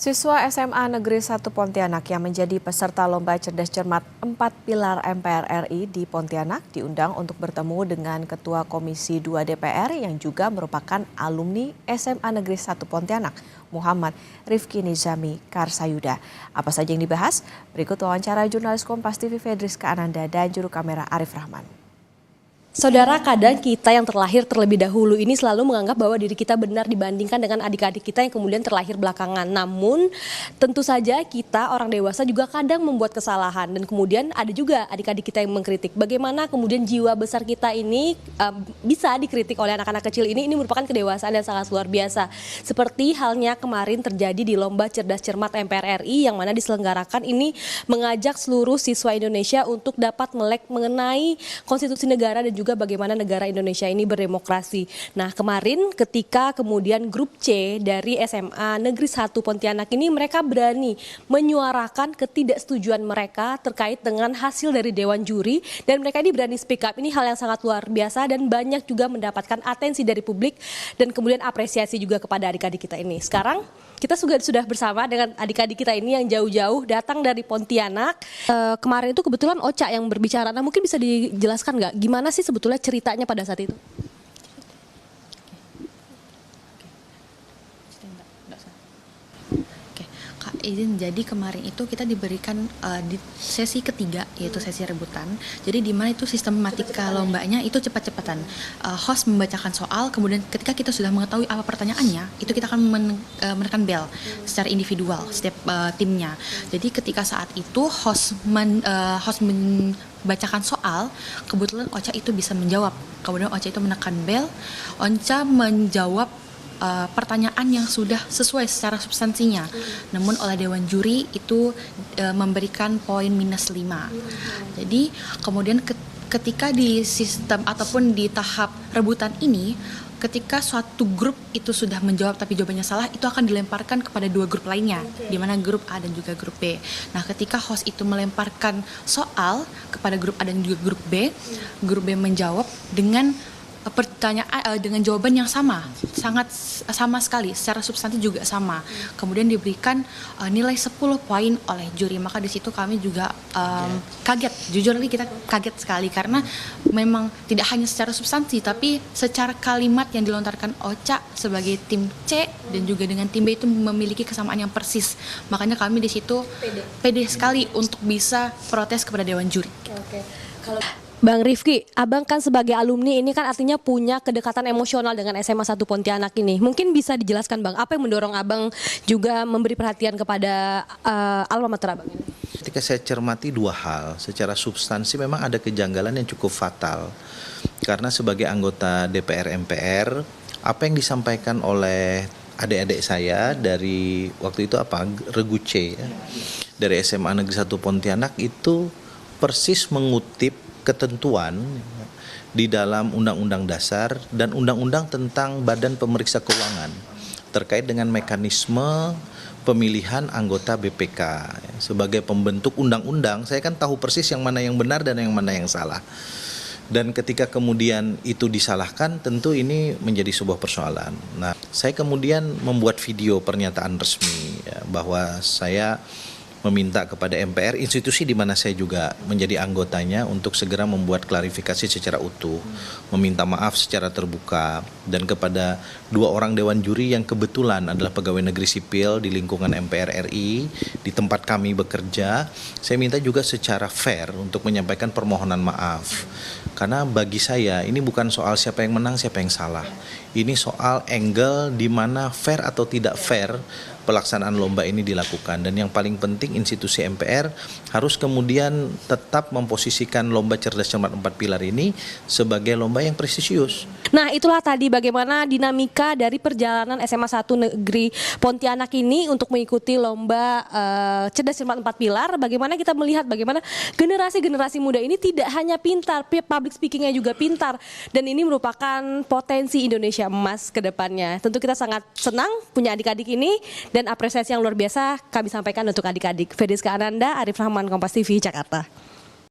Siswa SMA Negeri 1 Pontianak yang menjadi peserta Lomba Cerdas Cermat 4 Pilar MPR RI di Pontianak diundang untuk bertemu dengan Ketua Komisi 2 DPR yang juga merupakan alumni SMA Negeri 1 Pontianak, Muhammad Rifki Nizami Karsayuda. Apa saja yang dibahas? Berikut wawancara jurnalis Kompas TV Fedriska Ananda dan juru kamera Arif Rahman. Saudara, kadang kita yang terlahir terlebih dahulu ini selalu menganggap bahwa diri kita benar dibandingkan dengan adik-adik kita yang kemudian terlahir belakangan. Namun tentu saja kita orang dewasa juga kadang membuat kesalahan dan kemudian ada juga adik-adik kita yang mengkritik. Bagaimana kemudian jiwa besar kita ini bisa dikritik oleh anak-anak kecil ini merupakan kedewasaan yang sangat luar biasa. Seperti halnya kemarin terjadi di Lomba Cerdas Cermat MPR RI yang mana diselenggarakan ini mengajak seluruh siswa Indonesia untuk dapat melek mengenai konstitusi negara dan juga bagaimana negara Indonesia ini berdemokrasi. Nah, kemarin ketika kemudian grup C dari SMA Negeri 1 Pontianak ini mereka berani menyuarakan ketidaksetujuan mereka terkait dengan hasil dari Dewan Juri dan mereka ini berani speak up. Ini hal yang sangat luar biasa dan banyak juga mendapatkan atensi dari publik dan kemudian apresiasi juga kepada adik-adik kita ini. Sekarang kita sudah bersama dengan adik-adik kita ini yang jauh-jauh datang dari Pontianak. Kemarin itu kebetulan Ocha yang berbicara. Nah, mungkin bisa dijelaskan nggak gimana sih sebetulnya ceritanya pada saat itu? Izin, jadi kemarin itu kita diberikan di sesi ketiga yaitu sesi rebutan. Jadi di mana itu sistematika lombanya itu cepat-cepatan. Host membacakan soal, kemudian ketika kita sudah mengetahui apa pertanyaannya, itu kita akan menekan bel secara individual setiap timnya. Jadi ketika saat itu host membacakan soal, kebetulan Ocha itu bisa menjawab. Kemudian Ocha itu menekan bel, Ocha menjawab pertanyaan yang sudah sesuai secara substansinya, namun oleh Dewan Juri itu memberikan poin -5. Jadi kemudian ketika di sistem ataupun di tahap rebutan ini, ketika suatu grup itu sudah menjawab tapi jawabannya salah, itu akan dilemparkan kepada dua grup lainnya, di mana grup A dan juga grup B. Nah, ketika host itu melemparkan soal kepada grup A dan juga grup B menjawab dengan pertanyaan dengan jawaban yang sangat sama sekali, secara substansi juga sama. Kemudian diberikan nilai 10 poin oleh juri. Maka di situ kami juga kaget, jujur kita kaget sekali karena memang tidak hanya secara substansi tapi secara kalimat yang dilontarkan Ocha sebagai tim C dan juga dengan tim B itu memiliki kesamaan yang persis. Makanya kami di situ pede sekali untuk bisa protes kepada Dewan Juri. Oke. Kalau Bang Rifki, abang kan sebagai alumni ini kan artinya punya kedekatan emosional dengan SMA 1 Pontianak ini. Mungkin bisa dijelaskan Bang, apa yang mendorong abang juga memberi perhatian kepada alma mater abang ini? Ketika saya cermati dua hal, secara substansi memang ada kejanggalan yang cukup fatal. Karena sebagai anggota DPR MPR, apa yang disampaikan oleh adik-adik saya dari waktu itu Regu C ya, dari SMA Negeri 1 Pontianak itu persis mengutip ketentuan di dalam Undang-Undang Dasar dan Undang-Undang tentang Badan Pemeriksa Keuangan terkait dengan mekanisme pemilihan anggota BPK. Sebagai pembentuk undang-undang, saya kan tahu persis yang mana yang benar dan yang mana yang salah. Dan ketika kemudian itu disalahkan, tentu ini menjadi sebuah persoalan. Nah, saya kemudian membuat video pernyataan resmi ya, bahwa saya meminta kepada MPR, institusi di mana saya juga menjadi anggotanya, untuk segera membuat klarifikasi secara utuh, meminta maaf secara terbuka, dan kepada dua orang Dewan Juri yang kebetulan adalah pegawai negeri sipil di lingkungan MPR RI, di tempat kami bekerja, saya minta juga secara fair untuk menyampaikan permohonan maaf. Karena bagi saya ini bukan soal siapa yang menang, siapa yang salah. Ini soal angle di mana fair atau tidak fair pelaksanaan lomba ini dilakukan, dan yang paling penting institusi MPR harus kemudian tetap memposisikan Lomba Cerdas Cermat 4 Pilar ini sebagai lomba yang prestisius. Nah, itulah tadi bagaimana dinamika dari perjalanan SMA 1 Negeri Pontianak ini untuk mengikuti Lomba Cerdas Cermat 4 Pilar. Bagaimana kita melihat bagaimana generasi-generasi muda ini tidak hanya pintar, public speakingnya juga pintar, dan ini merupakan potensi Indonesia emas ke depannya. Tentu kita sangat senang punya adik-adik ini dan apresiasi yang luar biasa kami sampaikan untuk adik-adik. Fedriska Ananda, Arif Rahman, Kompas TV, Jakarta.